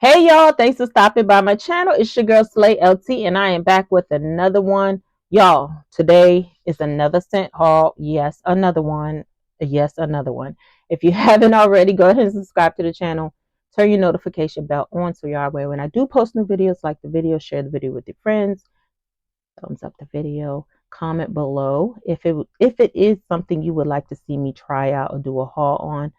Hey y'all, thanks for stopping by my channel. It's your girl Slay LT and I am back with another one. Y'all, today is another scent haul. Yes, another one. Yes, another one. If you haven't already, go ahead and subscribe to the channel. Turn your notification bell on so you're aware when I do post new videos, like the video, share the video with your friends, thumbs up the video, comment below if it is something you would like to see me try out or do a haul on.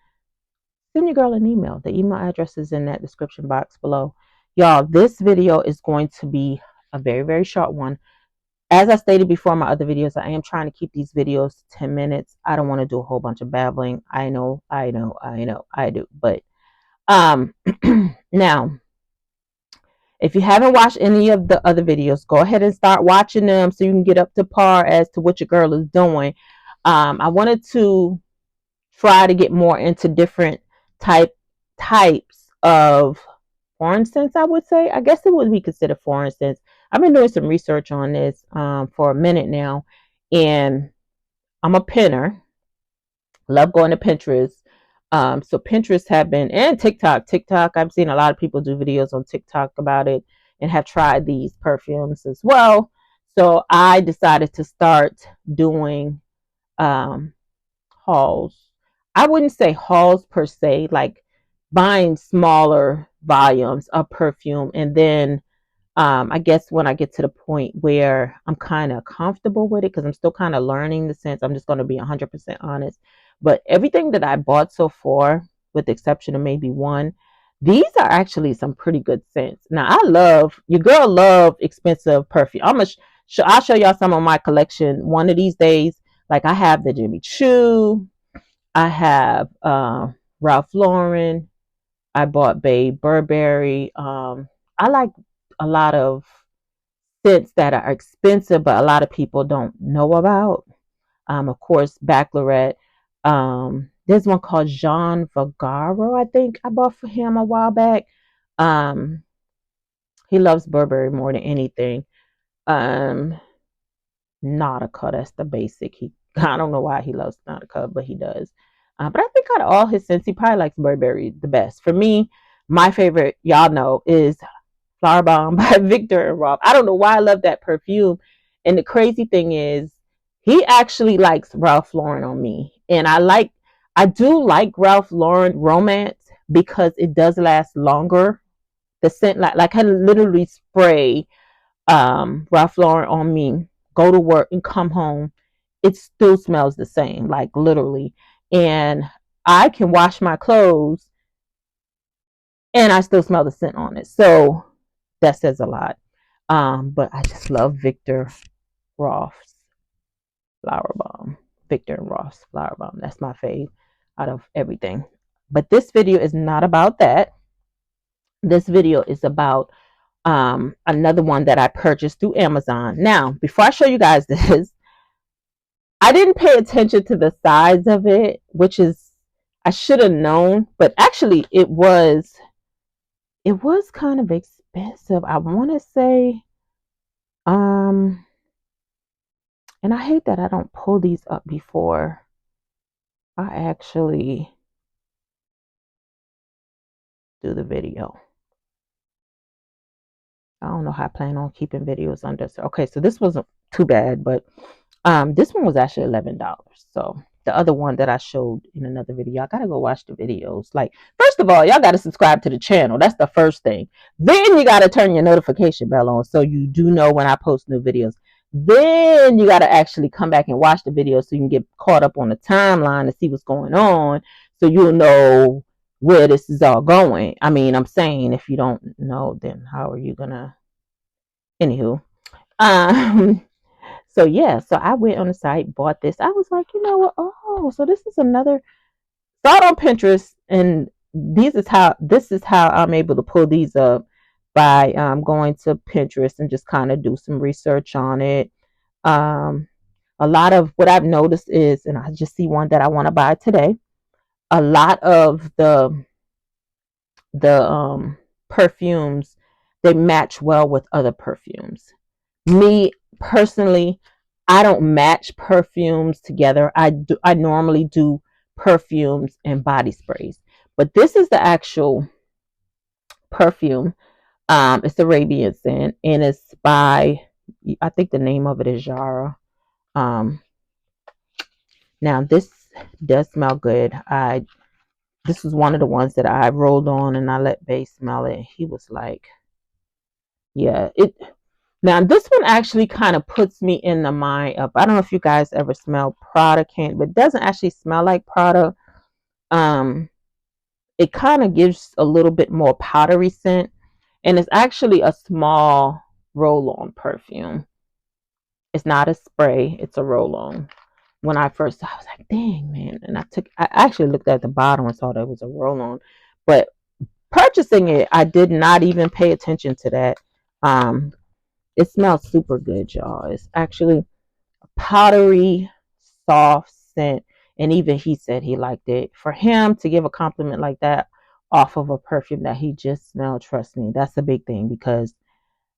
Send your girl an email. The email address is in that description box below. Y'all, this video is going to be a very, very short one. As I stated before in my other videos, I am trying to keep these videos to 10 minutes. I don't want to do a whole bunch of babbling. I know, I do. But now, if you haven't watched any of the other videos, go ahead and start watching them so you can get up to par as to what your girl is doing. I wanted to try to get more into different types of foreign scents, I would say. I guess it would be considered foreign scents. I've been doing some research on this for a minute now, and I'm a pinner. Love going to Pinterest. So Pinterest have been, and TikTok. I've seen a lot of people do videos on TikTok about it and have tried these perfumes as well. So I decided to start doing hauls. I wouldn't say hauls per se, like buying smaller volumes of perfume. And then I guess when I get to the point where I'm kind of comfortable with it, because I'm still kind of learning the scents, I'm just going to be 100% honest. But everything that I bought so far, with the exception of maybe one, these are actually some pretty good scents. Now, your girl love expensive perfume. I'll show y'all some of my collection one of these days. Like I have the Jimmy Choo, I have Ralph Lauren. I bought Babe Burberry. I like a lot of scents that are expensive, but a lot of people don't know about. Of course, Baccarat. There's one called Jean Vagaro, I think I bought for him a while back. Um, he loves Burberry more than anything. Um, Nautica, that's the basic. I don't know why he loves Nautica, but he does. But I think out of all his scents, he probably likes Burberry the best. For me, my favorite, y'all know, is Flower Bomb by Victor and Rolf. I don't know why I love that perfume. And the crazy thing is, he actually likes Ralph Lauren on me. And I do like Ralph Lauren Romance because it does last longer. The scent, like I literally spray Ralph Lauren on me, go to work and come home, it still smells the same, like literally. And I can wash my clothes and I still smell the scent on it. So that says a lot. But I just love Victor Roth's Flower Bomb. Victor and Roth's Flower Bomb. That's my fave out of everything. But this video is not about that. This video is about another one that I purchased through Amazon. Now, before I show you guys this, I didn't pay attention to the size of it, which is, I should have known, but actually it was kind of expensive. I want to say, and I hate that I don't pull these up before I actually do the video. I don't know how I plan on keeping videos under. Okay, so this wasn't too bad, but this one was actually $11. So the other one that I showed in another video, I gotta go watch the videos. Like, first of all, y'all gotta subscribe to the channel. That's the first thing. Then you gotta turn your notification bell on so you do know when I post new videos. Then you gotta actually come back and watch the video so you can get caught up on the timeline to see what's going on. So you'll know where this is all going. I mean, I'm saying if you don't know, then how are you gonna? Anywho, um, so yeah, so I went on the site, bought this. I was like, you know what? Oh, so this is another. Start on Pinterest, and this is how I'm able to pull these up by going to Pinterest and just kind of do some research on it. Um, a lot of what I've noticed is, and I just see one that I want to buy today. A lot of the perfumes, they match well with other perfumes. Me personally, I don't match perfumes together. I normally do perfumes and body sprays. But this is the actual perfume. It's Arabian scent, and it's by, I think the name of it is Yara. Um, Now this does smell good. This was one of the ones that I rolled on and I let Bay smell it. He was like, yeah, it. Now this one actually kind of puts me in the mind of, I don't know if you guys ever smell Prada candy, but it doesn't actually smell like Prada. Um, it kind of gives a little bit more powdery scent, and it's actually a small roll-on perfume. It's not a spray, it's a roll-on. When I first, I was like, dang man, and I actually looked at the bottom and saw that it was a roll-on, but purchasing it, I did not even pay attention to that. Um, it smells super good, y'all. It's actually a powdery, soft scent. And even he said he liked it. For him to give a compliment like that off of a perfume that he just smelled, trust me, that's a big thing, because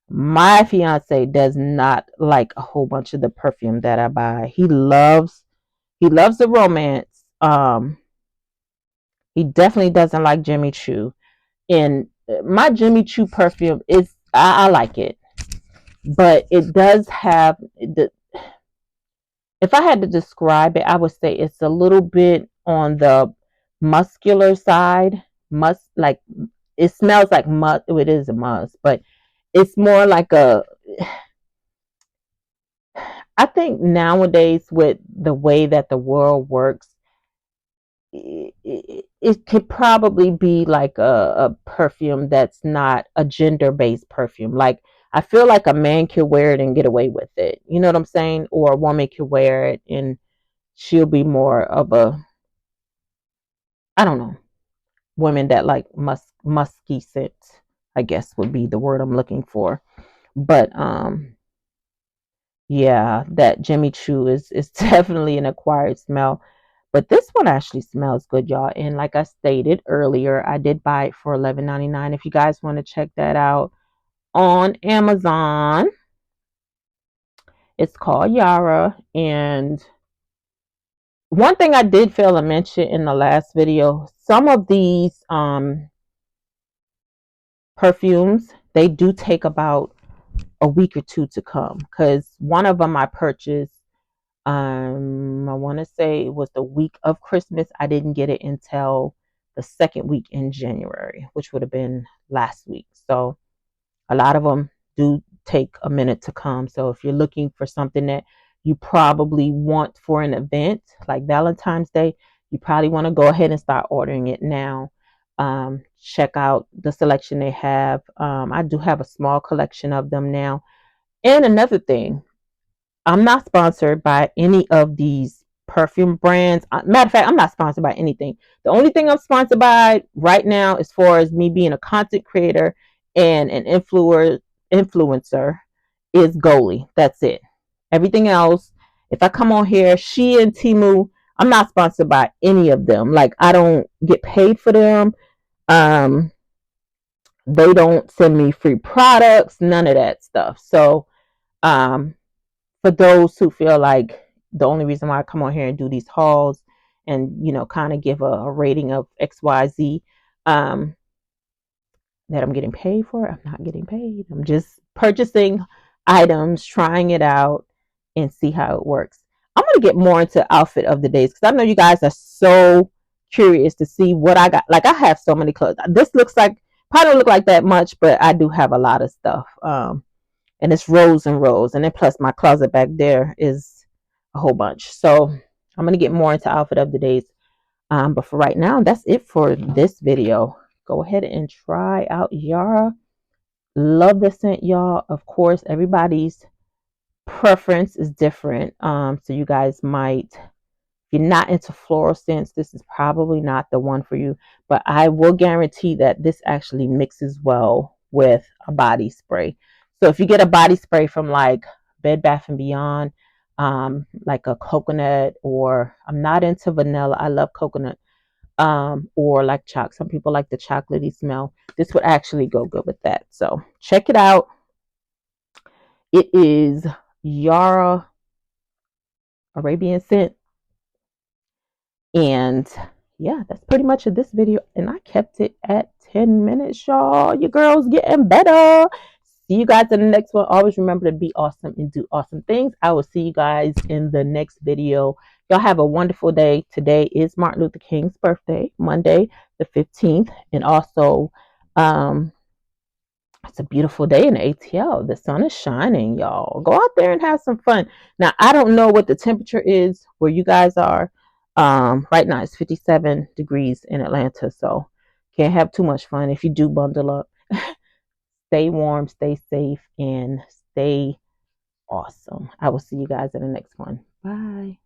my fiance does not like a whole bunch of the perfume that I buy. He loves the romance. He definitely doesn't like Jimmy Choo. And my Jimmy Choo perfume is, I like it, but it does have the, if I had to describe it, I would say it's a little bit on the muscular side. Like, it smells like musk. It is a musk, but it's more like a. I think nowadays, with the way that the world works, it could probably be like a perfume that's not a gender based perfume. Like, I feel like a man could wear it and get away with it. You know what I'm saying? Or a woman could wear it and she'll be more of a, I don't know, women that like musky scent, I guess would be the word I'm looking for. But yeah, that Jimmy Choo is definitely an acquired smell. But this one actually smells good, y'all. And like I stated earlier, I did buy it for $11.99. If you guys want to check that out on Amazon, it's called Yara. And one thing I did fail to mention in the last video, some of these perfumes, they do take about a week or two to come, because one of them I purchased, I want to say it was the week of Christmas. I didn't get it until the second week in January, which would have been last week. So a lot of them do take a minute to come. So if you're looking for something that you probably want for an event like Valentine's Day, you probably want to go ahead and start ordering it now. Check out the selection they have. I do have a small collection of them now. And another thing, I'm not sponsored by any of these perfume brands. Matter of fact, I'm not sponsored by anything. The only thing I'm sponsored by right now, as far as me being a content creator and an influencer, is Goalie. That's it. Everything else, if I come on here, she and Timu, I'm not sponsored by any of them. Like, I don't get paid for them. Um, they don't send me free products, none of that stuff. So, um, for those who feel like the only reason why I come on here and do these hauls and, kind of give a rating of XYZ, that I'm getting paid for, I'm not getting paid. I'm just purchasing items, trying it out, and see how it works. I'm going to get more into outfit of the days, because I know you guys are so curious to see what I got. Like, I have so many clothes. This looks like, probably don't look like that much, but I do have a lot of stuff. And it's rows and rows. And then plus my closet back there is a whole bunch. So I'm going to get more into outfit of the days. But for right now, that's it for this video. Go ahead and try out Yara. Love the scent, y'all. Of course, everybody's preference is different. So you guys might, if you're not into floral scents, this is probably not the one for you. But I will guarantee that this actually mixes well with a body spray. So if you get a body spray from like Bed Bath and Beyond, like a coconut, or I'm not into vanilla, I love coconut, or like some people like the chocolatey smell. This would actually go good with that. So check it out. It is Yara Arabian scent. And yeah, that's pretty much of this video. And I kept it at 10 minutes, y'all. Your girl's getting better. See you guys in the next one. Always remember to be awesome and do awesome things. I will see you guys in the next video. Y'all have a wonderful day. Today is Martin Luther King's birthday, Monday the 15th. And also, it's a beautiful day in the ATL. The sun is shining, y'all. Go out there and have some fun. Now, I don't know what the temperature is where you guys are. Right now it's 57 degrees in Atlanta, so can't have too much fun. If you do, bundle up. Stay warm, stay safe, and stay awesome. I will see you guys in the next one. Bye.